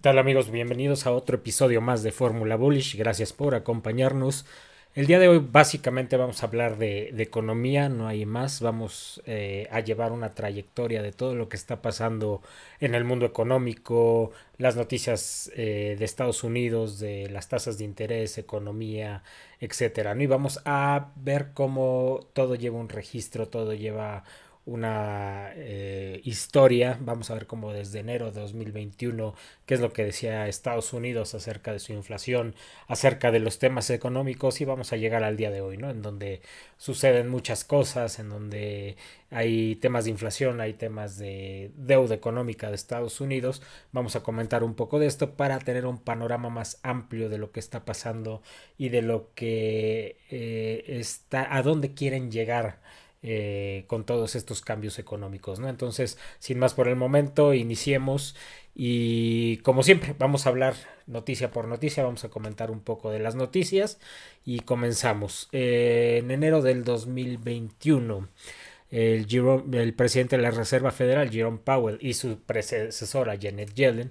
Tal amigos? Bienvenidos a otro episodio más de Fórmula Bullish. Gracias por acompañarnos. El día de hoy básicamente vamos a hablar de economía, no hay más. Vamos a llevar una trayectoria de todo lo que está pasando en el mundo económico, las noticias de Estados Unidos, de las tasas de interés, economía, etcétera, ¿no? Y vamos a ver cómo todo lleva un registro, todo lleva una historia. Vamos a ver cómo desde enero de 2021 qué es lo que decía Estados Unidos acerca de su inflación, acerca de los temas económicos, y vamos a llegar al día de hoy, ¿no? En donde suceden muchas cosas, en donde hay temas de inflación, hay temas de deuda económica de Estados Unidos. Vamos a comentar un poco de esto para tener un panorama más amplio de lo que está pasando y de lo que está, a dónde quieren llegar con todos estos cambios económicos, ¿no? Entonces, sin más por el momento, iniciemos y como siempre, vamos a hablar noticia por noticia, vamos a comentar un poco de las noticias y comenzamos. En enero del 2021, el presidente de la Reserva Federal, Jerome Powell, y su predecesora, Janet Yellen,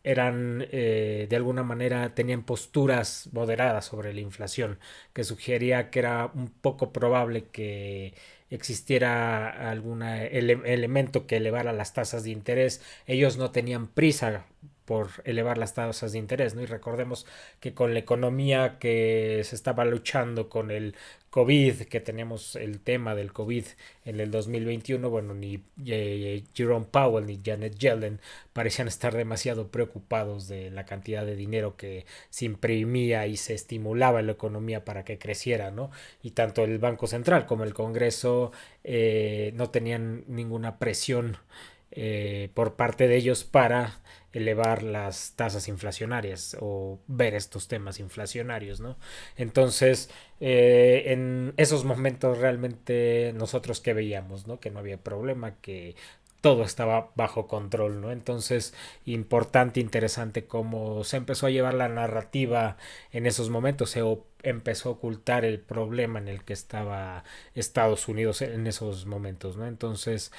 eran de alguna manera tenían posturas moderadas sobre la inflación, que sugería que era un poco probable que existiera algún elemento que elevara las tasas de interés. Ellos no tenían prisa por elevar las tasas de interés, ¿no? Y recordemos que con la economía que se estaba luchando con el COVID, que teníamos el tema del COVID en el 2021, bueno, ni Jerome Powell ni Janet Yellen parecían estar demasiado preocupados de la cantidad de dinero que se imprimía y se estimulaba en la economía para que creciera, ¿no? Y tanto el Banco Central como el Congreso no tenían ninguna presión por parte de ellos para elevar las tasas inflacionarias o ver estos temas inflacionarios, ¿no? Entonces, en esos momentos realmente nosotros que veíamos, ¿no? Que no había problema, que todo estaba bajo control, ¿no? Entonces, importante, interesante cómo se empezó a llevar la narrativa en esos momentos, empezó a ocultar el problema en el que estaba Estados Unidos en esos momentos, ¿no? Entonces,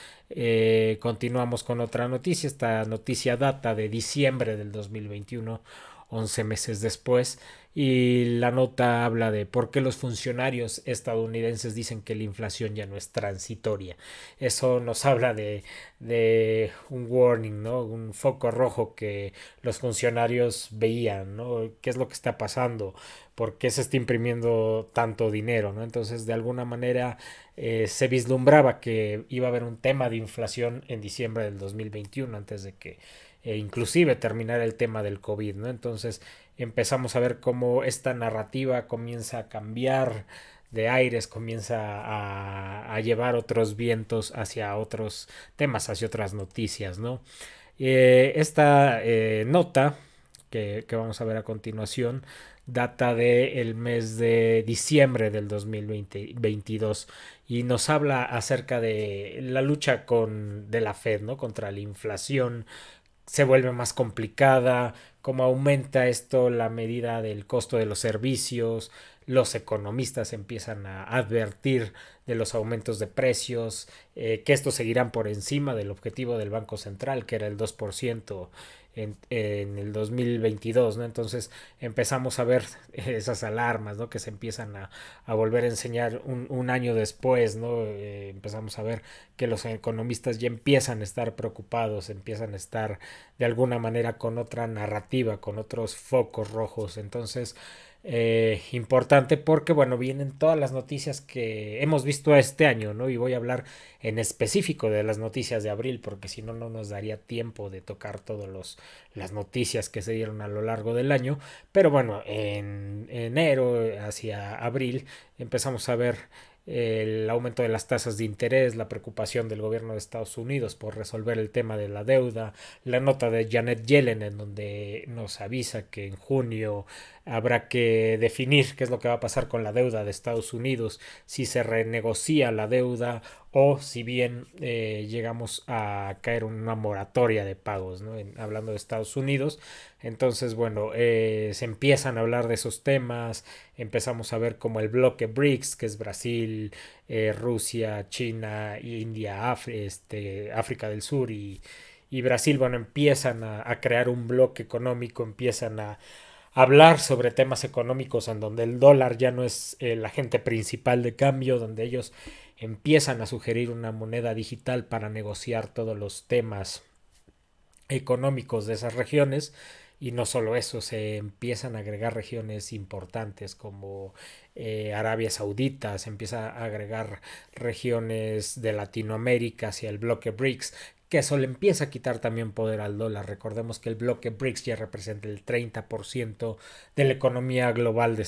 continuamos con otra noticia. Esta noticia data de diciembre del 2021, 11 meses después, y la nota habla de por qué los funcionarios estadounidenses dicen que la inflación ya no es transitoria. Eso nos habla de un warning, ¿no? Un foco rojo que los funcionarios veían, ¿no? ¿Qué es lo que está pasando? ¿Por qué se está imprimiendo tanto dinero, ¿no? Entonces, de alguna manera, se vislumbraba que iba a haber un tema de inflación en diciembre del 2021, antes de que inclusive terminar el tema del COVID, ¿no? Entonces empezamos a ver cómo esta narrativa comienza a cambiar de aires, comienza a llevar otros vientos hacia otros temas, hacia otras noticias, ¿no? Esta nota que vamos a ver a continuación data del mes de diciembre del 2022 y nos habla acerca de la lucha de la Fed, ¿no? Contra la inflación. Se vuelve más complicada, cómo aumenta esto la medida del costo de los servicios, los economistas empiezan a advertir de los aumentos de precios, que estos seguirán por encima del objetivo del Banco Central, que era el 2% en el 2022, ¿no? Entonces empezamos a ver esas alarmas, ¿no? Que se empiezan a volver a enseñar un año después, ¿no? Empezamos a ver que los economistas ya empiezan a estar preocupados, empiezan a estar de alguna manera con otra narrativa, con otros focos rojos. Entonces, importante porque, bueno, vienen todas las noticias que hemos visto este año, ¿no? Y voy a hablar en específico de las noticias de abril, porque si no, no nos daría tiempo de tocar todas las noticias que se dieron a lo largo del año. Pero bueno, en enero hacia abril empezamos a ver el aumento de las tasas de interés, la preocupación del gobierno de Estados Unidos por resolver el tema de la deuda, la nota de Janet Yellen en donde nos avisa que en junio habrá que definir qué es lo que va a pasar con la deuda de Estados Unidos, si se renegocia la deuda o si bien llegamos a caer en una moratoria de pagos, ¿no? Hablando de Estados Unidos. Entonces, bueno, se empiezan a hablar de esos temas, empezamos a ver como el bloque BRICS, que es Brasil, Rusia, China, India, África del Sur y Brasil, bueno, empiezan a crear un bloque económico, empiezan a hablar sobre temas económicos en donde el dólar ya no es el agente principal de cambio, donde ellos empiezan a sugerir una moneda digital para negociar todos los temas económicos de esas regiones. Y no solo eso, se empiezan a agregar regiones importantes como Arabia Saudita, se empieza a agregar regiones de Latinoamérica hacia el bloque BRICS, que eso le empieza a quitar también poder al dólar. Recordemos que el bloque BRICS ya representa el 30% de la economía global lo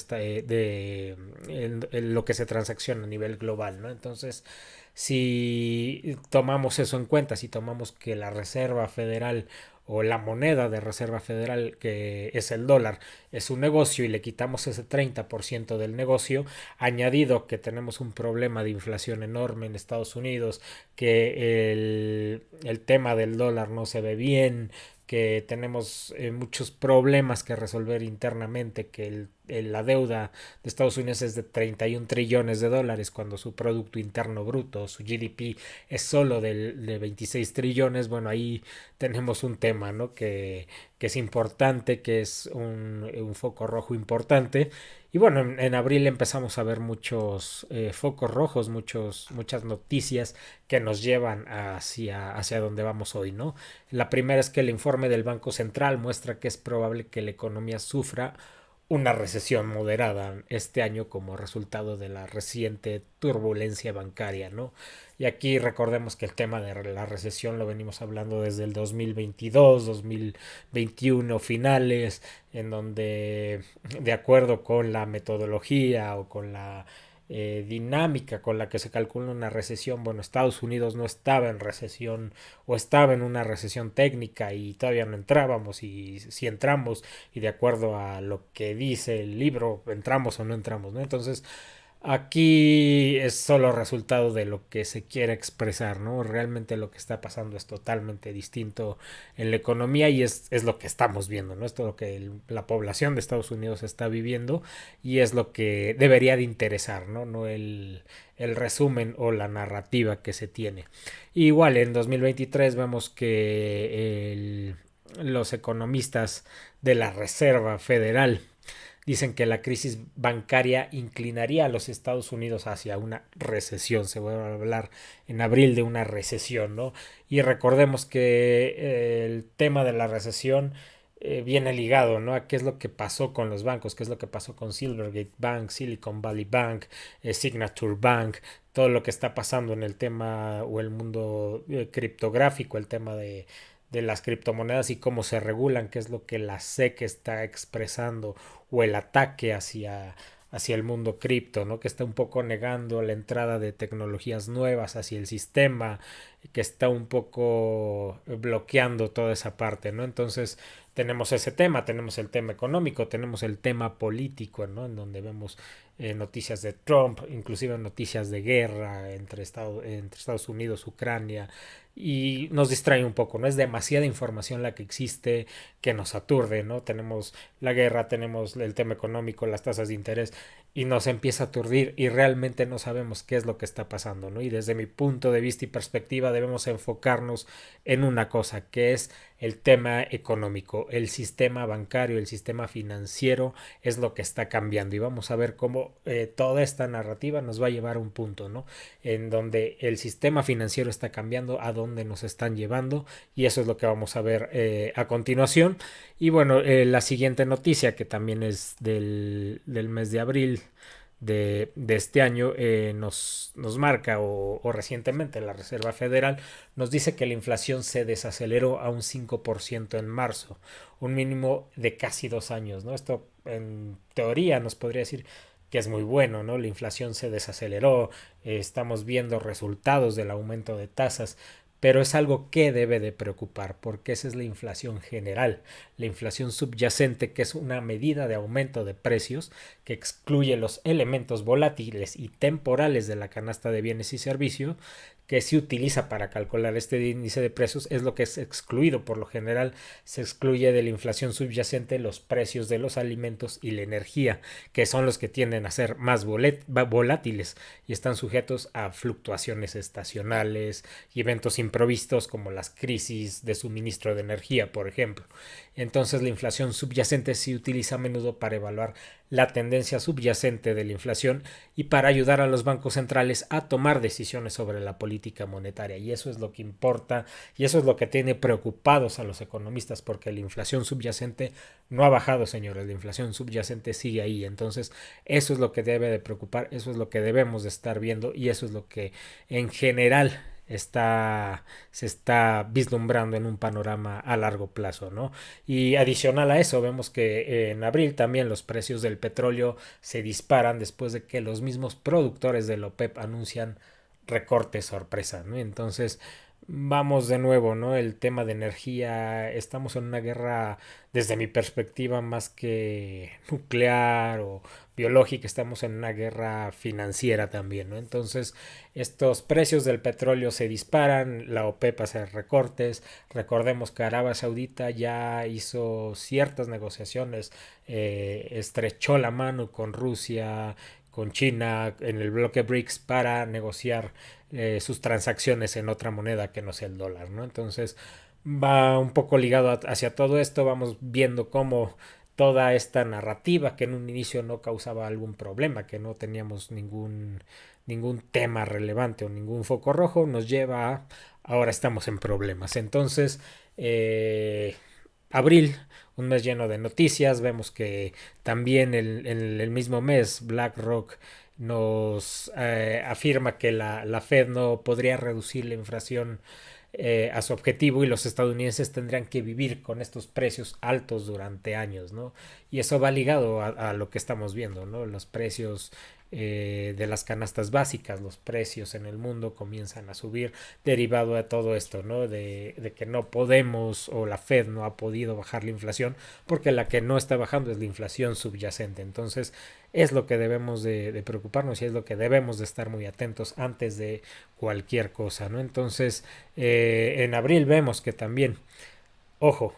que se transacciona a nivel global, ¿no? Entonces, si tomamos eso en cuenta, si tomamos que la Reserva Federal o la moneda de reserva federal, que es el dólar, es un negocio y le quitamos ese 30% del negocio, añadido que tenemos un problema de inflación enorme en Estados Unidos, que el tema del dólar no se ve bien, que tenemos muchos problemas que resolver internamente, que la deuda de Estados Unidos es de 31 trillones de dólares cuando su Producto Interno Bruto, su GDP, es solo de 26 trillones. Bueno, ahí tenemos un tema, ¿no? Que es importante, que es un foco rojo importante. Y bueno, en abril empezamos a ver muchos focos rojos, muchas noticias que nos llevan hacia donde vamos hoy, ¿no? La primera es que el informe del Banco Central muestra que es probable que la economía sufra una recesión moderada este año como resultado de la reciente turbulencia bancaria, ¿no? Y aquí recordemos que el tema de la recesión lo venimos hablando desde el 2022, 2021 finales, en donde de acuerdo con la metodología o con la dinámica con la que se calcula una recesión, bueno, Estados Unidos no estaba en recesión o estaba en una recesión técnica y todavía no entrábamos, y si entramos y de acuerdo a lo que dice el libro entramos o no entramos, ¿no? Entonces aquí es solo resultado de lo que se quiere expresar, ¿no? Realmente lo que está pasando es totalmente distinto en la economía y es lo que estamos viendo, ¿no? Es todo lo que la población de Estados Unidos está viviendo y es lo que debería de interesar, ¿no? No el resumen o la narrativa que se tiene. Igual en 2023 vemos que los economistas de la Reserva Federal dicen que la crisis bancaria inclinaría a los Estados Unidos hacia una recesión. Se va a hablar en abril de una recesión, ¿no? Y recordemos que el tema de la recesión viene ligado, ¿no? A qué es lo que pasó con los bancos, qué es lo que pasó con Silvergate Bank, Silicon Valley Bank, Signature Bank, todo lo que está pasando en el tema o el mundo criptográfico, el tema de las criptomonedas y cómo se regulan, qué es lo que la SEC está expresando o el ataque hacia el mundo cripto, ¿no? Que está un poco negando la entrada de tecnologías nuevas hacia el sistema, que está un poco bloqueando toda esa parte, ¿no? Entonces tenemos ese tema, tenemos el tema económico, tenemos el tema político, ¿no? En donde vemos noticias de Trump, inclusive noticias de guerra entre Estados Unidos, Ucrania, y nos distrae un poco, ¿no? Es demasiada información la que existe que nos aturde, ¿no? Tenemos la guerra, tenemos el tema económico, las tasas de interés y nos empieza a aturdir y realmente no sabemos qué es lo que está pasando, ¿no? Y desde mi punto de vista y perspectiva debemos enfocarnos en una cosa, que es el tema económico, el sistema bancario, el sistema financiero es lo que está cambiando y vamos a ver cómo toda esta narrativa nos va a llevar a un punto, ¿no? En donde el sistema financiero está cambiando, a dónde nos están llevando y eso es lo que vamos a ver a continuación. Y bueno, la siguiente noticia que también es del mes de abril de este año nos marca o recientemente la Reserva Federal nos dice que la inflación se desaceleró a un 5% en marzo, un mínimo de casi 2 años, ¿no? Esto en teoría nos podría decir que es muy bueno, ¿no? La inflación se desaceleró, estamos viendo resultados del aumento de tasas, pero es algo que debe de preocupar porque esa es la inflación general, la inflación subyacente, que es una medida de aumento de precios que excluye los elementos volátiles y temporales de la canasta de bienes y servicios que se utiliza para calcular este índice de precios, es lo que es excluido. Por lo general se excluye de la inflación subyacente los precios de los alimentos y la energía, que son los que tienden a ser más volátiles y están sujetos a fluctuaciones estacionales y eventos imprevistos como las crisis de suministro de energía, por ejemplo. Entonces la inflación subyacente se utiliza a menudo para evaluar la tendencia subyacente de la inflación y para ayudar a los bancos centrales a tomar decisiones sobre la política monetaria. Y eso es lo que importa y eso es lo que tiene preocupados a los economistas, porque la inflación subyacente no ha bajado, señores. La inflación subyacente sigue ahí. Entonces eso es lo que debe de preocupar, eso es lo que debemos de estar viendo y eso es lo que en general se está vislumbrando en un panorama a largo plazo, ¿no? Y adicional a eso, vemos que en abril también los precios del petróleo se disparan después de que los mismos productores de la OPEP anuncian recortes sorpresa, ¿no? Entonces, vamos de nuevo, ¿no? El tema de energía, estamos en una guerra, desde mi perspectiva, más que nuclear o biológica, estamos en una guerra financiera también, ¿no? Entonces, estos precios del petróleo se disparan, la OPEP hace recortes, recordemos que Arabia Saudita ya hizo ciertas negociaciones, estrechó la mano con Rusia, con China en el bloque BRICS para negociar sus transacciones en otra moneda que no sea el dólar, ¿no? Entonces va un poco ligado hacia todo esto, vamos viendo cómo toda esta narrativa que en un inicio no causaba algún problema, que no teníamos ningún tema relevante o ningún foco rojo, nos lleva a ahora estamos en problemas. Entonces, abril, un mes lleno de noticias, vemos que también en el mismo mes BlackRock nos afirma que la Fed no podría reducir la inflación a su objetivo y los estadounidenses tendrían que vivir con estos precios altos durante años, ¿no? Y eso va ligado a lo que estamos viendo, ¿no? Los precios de las canastas básicas, los precios en el mundo comienzan a subir derivado de todo esto, ¿no? De que no podemos o la Fed no ha podido bajar la inflación porque la que no está bajando es la inflación subyacente. Entonces es lo que debemos de preocuparnos y es lo que debemos de estar muy atentos antes de cualquier cosa, ¿no? Entonces en abril vemos que también, ojo,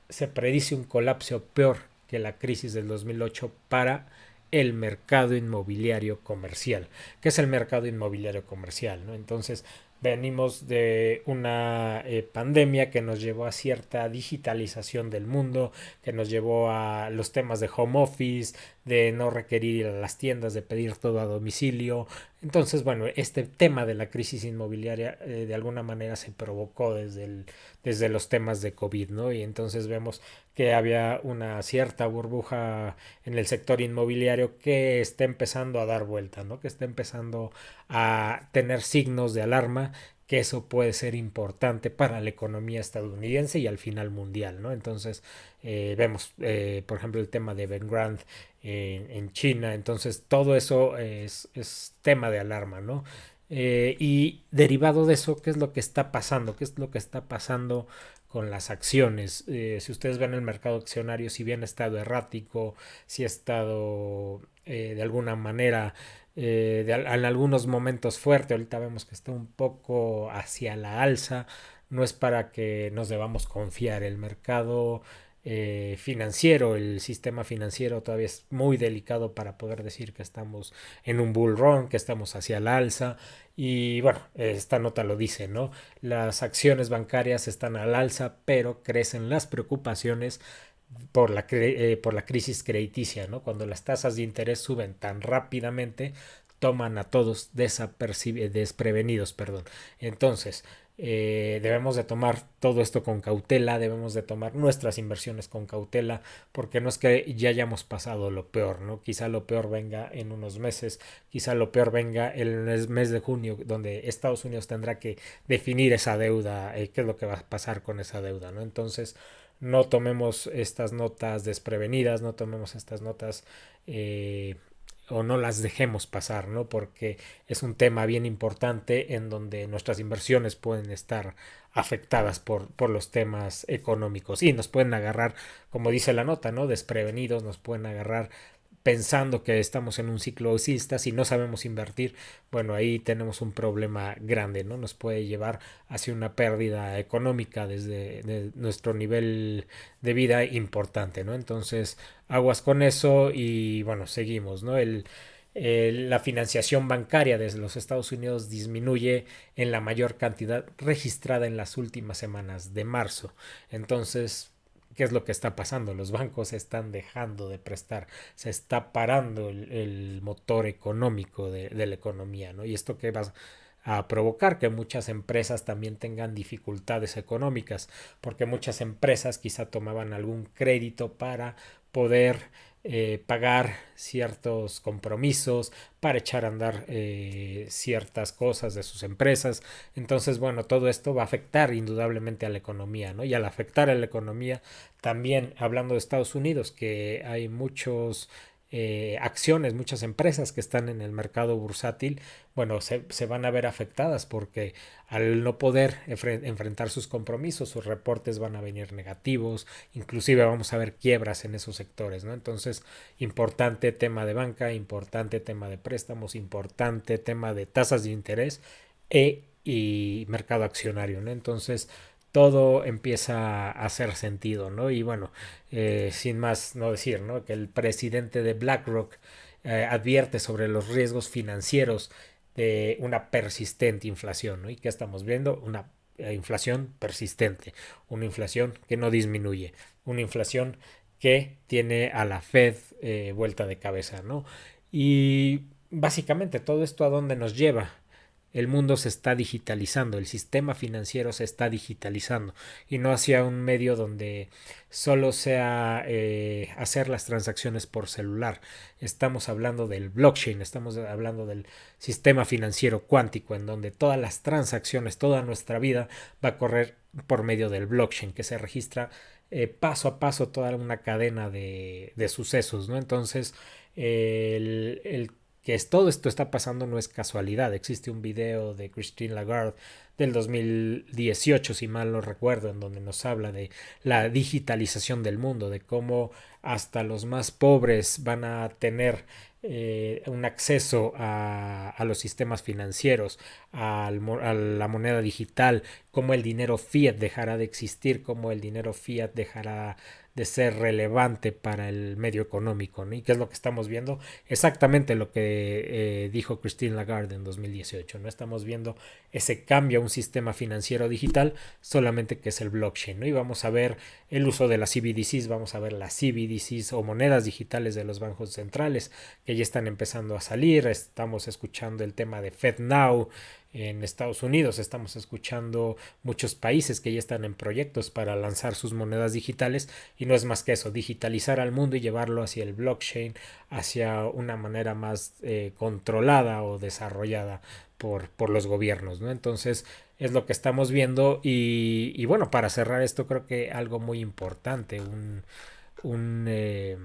se predice un colapso peor que la crisis del 2008 para el mercado inmobiliario comercial. ¿Qué es el mercado inmobiliario comercial? ¿No? Entonces, venimos de una pandemia que nos llevó a cierta digitalización del mundo, que nos llevó a los temas de home office, de no requerir ir a las tiendas, de pedir todo a domicilio. Entonces, bueno, este tema de la crisis inmobiliaria de alguna manera se provocó desde los temas de COVID, ¿no? Y entonces vemos que había una cierta burbuja en el sector inmobiliario que está empezando a dar vuelta, ¿no? Que está empezando a tener signos de alarma, que eso puede ser importante para la economía estadounidense y al final mundial, ¿no? Entonces vemos, por ejemplo, el tema de Evergrande en China, entonces todo eso es tema de alarma, ¿no? Y derivado de eso, ¿qué es lo que está pasando? ¿Qué es lo que está pasando con las acciones? Si ustedes ven el mercado accionario, si bien ha estado errático, si ha estado de alguna manera en algunos momentos fuerte, ahorita vemos que está un poco hacia la alza, no es para que nos debamos confiar, el mercado financiero, el sistema financiero todavía es muy delicado para poder decir que estamos en un bull run, que estamos hacia la alza y bueno, esta nota lo dice, ¿no? Las acciones bancarias están al alza, pero crecen las preocupaciones por la crisis crediticia, ¿no? Cuando las tasas de interés suben tan rápidamente, toman a todos desprevenidos, perdón. Entonces, debemos de tomar todo esto con cautela, debemos de tomar nuestras inversiones con cautela, porque no es que ya hayamos pasado lo peor, ¿no? Quizá lo peor venga en unos meses, quizá lo peor venga en el mes de junio, donde Estados Unidos tendrá que definir esa deuda, qué es lo que va a pasar con esa deuda, ¿no? Entonces, no tomemos estas notas desprevenidas, no tomemos estas notas o no las dejemos pasar, ¿no? Porque es un tema bien importante en donde nuestras inversiones pueden estar afectadas por los temas económicos y nos pueden agarrar, como dice la nota, ¿no? Desprevenidos, nos pueden agarrar pensando que estamos en un ciclo alcista, si no sabemos invertir, bueno, ahí tenemos un problema grande, ¿no? Nos puede llevar hacia una pérdida económica desde nuestro nivel de vida importante, ¿no? Entonces, aguas con eso y bueno, seguimos, ¿no? la financiación bancaria desde los Estados Unidos disminuye en la mayor cantidad registrada en las últimas semanas de marzo. Entonces, ¿qué es lo que está pasando? Los bancos están dejando de prestar, se está parando el motor económico de la economía, ¿no? Y esto que va a provocar que muchas empresas también tengan dificultades económicas, porque muchas empresas quizá tomaban algún crédito para poder pagar ciertos compromisos, para echar a andar ciertas cosas de sus empresas. Entonces, bueno, todo esto va a afectar indudablemente a la economía, ¿no? Y al afectar a la economía, también hablando de Estados Unidos, que hay muchos acciones, muchas empresas que están en el mercado bursátil, bueno, se van a ver afectadas porque al no poder enfrentar sus compromisos, sus reportes van a venir negativos, inclusive vamos a ver quiebras en esos sectores, ¿no? Entonces, importante tema de banca, importante tema de préstamos, importante tema de tasas de interés y mercado accionario, ¿no? Entonces, todo empieza a hacer sentido, ¿no? Y bueno, sin más no decir, ¿no? Que el presidente de BlackRock advierte sobre los riesgos financieros de una persistente inflación, ¿no? ¿Y qué estamos viendo? Una inflación persistente, una inflación que no disminuye, una inflación que tiene a la Fed vuelta de cabeza, ¿no? Y básicamente todo esto a dónde nos lleva. El mundo se está digitalizando, el sistema financiero se está digitalizando y no hacia un medio donde solo sea hacer las transacciones por celular. Estamos hablando del blockchain, estamos hablando del sistema financiero cuántico en donde todas las transacciones, toda nuestra vida va a correr por medio del blockchain que se registra paso a paso toda una cadena de sucesos, ¿no? Entonces, el que todo esto está pasando no es casualidad. Existe un video de Christine Lagarde del 2018, si mal no recuerdo, en donde nos habla de la digitalización del mundo, de cómo hasta los más pobres van a tener un acceso a los sistemas financieros, a la moneda digital, cómo el dinero fiat dejará de existir, cómo el dinero fiat dejará de ser relevante para el medio económico, ¿no? ¿Y qué es lo que estamos viendo? Exactamente lo que dijo Christine Lagarde en 2018, ¿no? Estamos viendo ese cambio a un sistema financiero digital, solamente que es el blockchain, ¿no? Y vamos a ver el uso de las CBDCs, vamos a ver las CBDCs o monedas digitales de los bancos centrales que ya están empezando a salir, estamos escuchando el tema de FedNow en Estados Unidos, estamos escuchando muchos países que ya están en proyectos para lanzar sus monedas digitales y no es más que eso, digitalizar al mundo y llevarlo hacia el blockchain, hacia una manera más controlada o desarrollada por los gobiernos, ¿no? Entonces es lo que estamos viendo y bueno, para cerrar esto creo que algo muy importante, un, eh,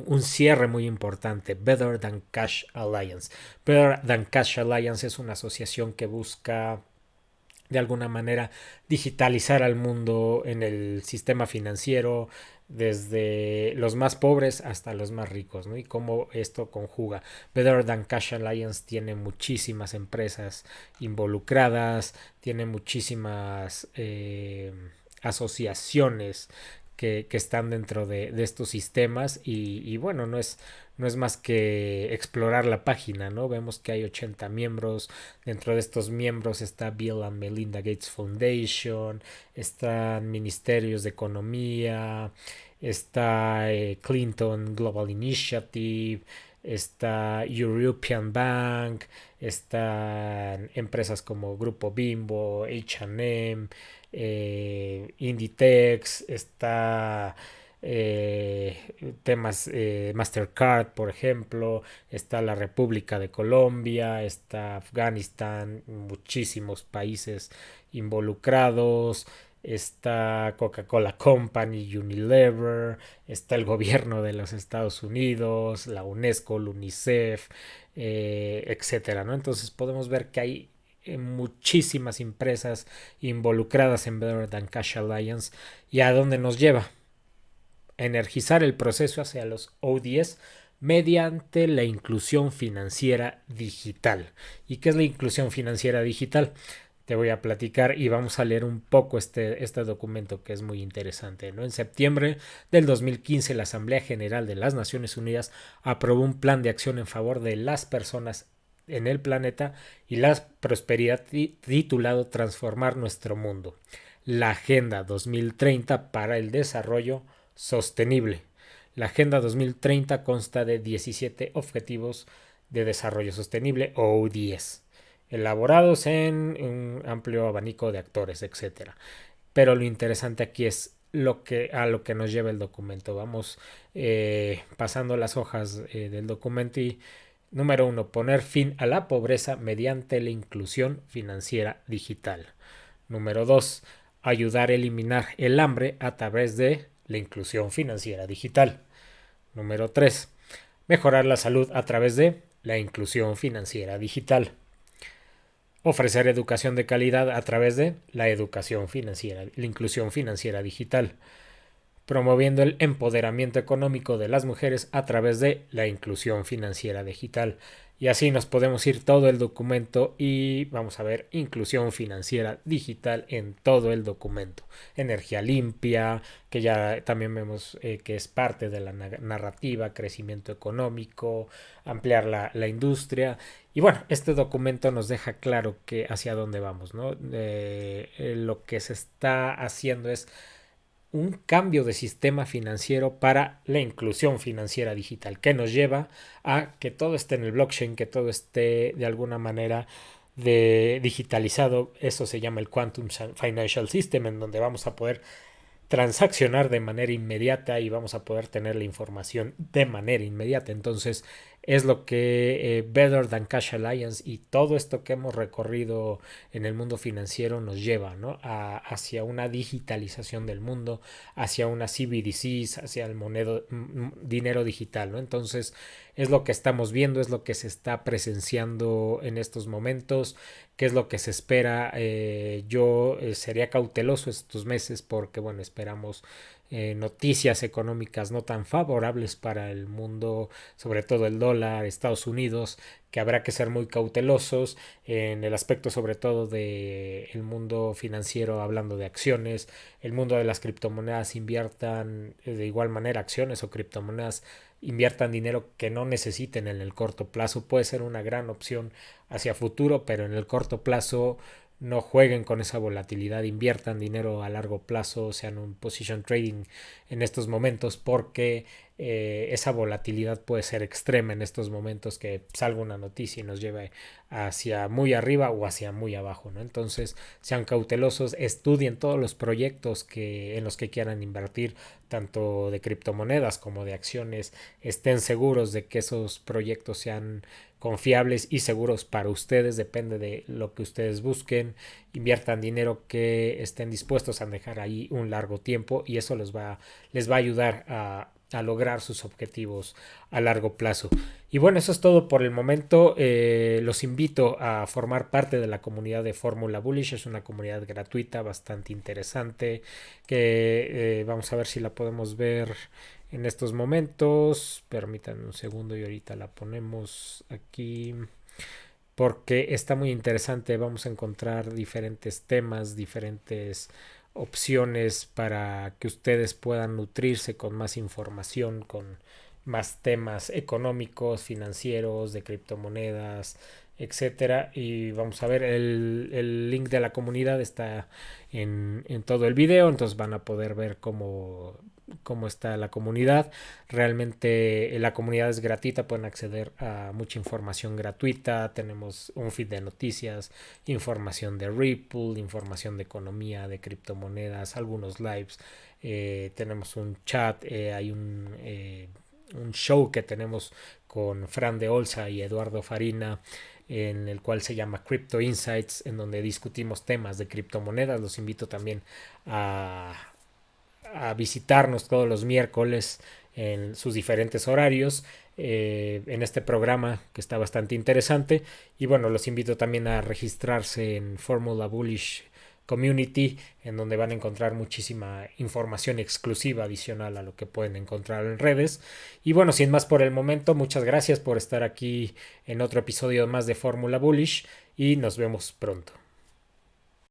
un cierre muy importante, Better Than Cash Alliance. Better Than Cash Alliance es una asociación que busca de alguna manera digitalizar al mundo en el sistema financiero desde los más pobres hasta los más ricos, ¿no? Y cómo esto conjuga. Better Than Cash Alliance tiene muchísimas empresas involucradas, tiene muchísimas asociaciones que están dentro de estos sistemas y bueno, no es más que explorar la página, ¿no? Vemos que hay 80 miembros, dentro de estos miembros está Bill and Melinda Gates Foundation, están ministerios de economía, está Clinton Global Initiative, está European Bank, están empresas como Grupo Bimbo, H&M, Inditex, está temas Mastercard, por ejemplo, está la República de Colombia, está Afganistán, muchísimos países involucrados, está Coca-Cola Company, Unilever, está el gobierno de los Estados Unidos, la UNESCO, la UNICEF, etcétera, ¿no? Entonces podemos ver que hay muchísimas empresas involucradas en Better Than Cash Alliance y a dónde nos lleva energizar el proceso hacia los ODS mediante la inclusión financiera digital. ¿Y qué es la inclusión financiera digital? te voy a platicar y vamos a leer un poco este documento que es muy interesante, ¿no? En septiembre del 2015, la Asamblea General de las Naciones Unidas aprobó un plan de acción en favor de las personas en el planeta y la prosperidad titulado Transformar nuestro mundo, la Agenda 2030 para el Desarrollo Sostenible. La Agenda 2030 consta de 17 Objetivos de Desarrollo Sostenible o ODS, elaborados en un amplio abanico de actores, etcétera. Pero lo interesante aquí es a lo que nos lleva el documento. Vamos pasando las hojas del documento y número 1, poner fin a la pobreza mediante la inclusión financiera digital. Número 2, ayudar a eliminar el hambre a través de la inclusión financiera digital. Número 3, mejorar la salud a través de la inclusión financiera digital. Ofrecer educación de calidad a través de la educación financiera, la inclusión financiera digital. Promoviendo el empoderamiento económico de las mujeres a través de la inclusión financiera digital. Y así nos podemos ir todo el documento y vamos a ver inclusión financiera digital en todo el documento. Energía limpia, que ya también vemos que es parte de la narrativa, crecimiento económico, ampliar la industria. Y bueno, este documento nos deja claro que hacia dónde vamos, ¿no? Lo que se está haciendo es un cambio de sistema financiero para la inclusión financiera digital, que nos lleva a que todo esté en el blockchain, que todo esté de alguna manera digitalizado. Eso se llama el Quantum Financial System, en donde vamos a poder transaccionar de manera inmediata y vamos a poder tener la información de manera inmediata. Entonces es lo que Better Than Cash Alliance y todo esto que hemos recorrido en el mundo financiero nos lleva, ¿no? Hacia una digitalización del mundo, hacia una CBDCs, hacia el dinero digital, ¿no? Entonces es lo que estamos viendo, es lo que se está presenciando en estos momentos, qué es lo que se espera. Yo sería cauteloso estos meses porque, bueno, esperamos noticias económicas no tan favorables para el mundo, sobre todo el dólar, Estados Unidos, que habrá que ser muy cautelosos en el aspecto sobre todo de el mundo financiero, hablando de acciones, el mundo de las criptomonedas, inviertan de igual manera acciones o criptomonedas, inviertan dinero que no necesiten en el corto plazo. Puede ser una gran opción hacia futuro, pero en el corto plazo no jueguen con esa volatilidad, inviertan dinero a largo plazo, sean un position trading en estos momentos, porque esa volatilidad puede ser extrema en estos momentos, que salga una noticia y nos lleve hacia muy arriba o hacia muy abajo, ¿no? Entonces sean cautelosos, estudien todos los proyectos en los que quieran invertir, tanto de criptomonedas como de acciones, estén seguros de que esos proyectos sean confiables y seguros para ustedes, depende de lo que ustedes busquen, inviertan dinero que estén dispuestos a dejar ahí un largo tiempo y eso les va a ayudar a lograr sus objetivos a largo plazo. Y bueno, eso es todo por el momento. Los invito a formar parte de la comunidad de Fórmula Bullish. Es una comunidad gratuita, bastante interesante, que vamos a ver si la podemos ver en estos momentos. Permítanme un segundo y ahorita la ponemos aquí, porque está muy interesante. Vamos a encontrar diferentes temas, diferentes opciones para que ustedes puedan nutrirse con más información, con más temas económicos, financieros, de criptomonedas, etcétera. Y vamos a ver, el link de la comunidad está en todo el video, entonces van a poder ver cómo está la comunidad. Realmente la comunidad es gratuita, pueden acceder a mucha información gratuita. Tenemos un feed de noticias, información de Ripple, información de economía, de criptomonedas, algunos lives. Tenemos un chat, hay un show que tenemos con Fran de Olsa y Eduardo Farina, en el cual se llama Crypto Insights, en donde discutimos temas de criptomonedas. Los invito también a visitarnos todos los miércoles en sus diferentes horarios en este programa que está bastante interesante. Y bueno, los invito también a registrarse en Formula Bullish Community, en donde van a encontrar muchísima información exclusiva adicional a lo que pueden encontrar en redes. Y bueno, sin más por el momento, muchas gracias por estar aquí en otro episodio más de Fórmula Bullish y nos vemos pronto.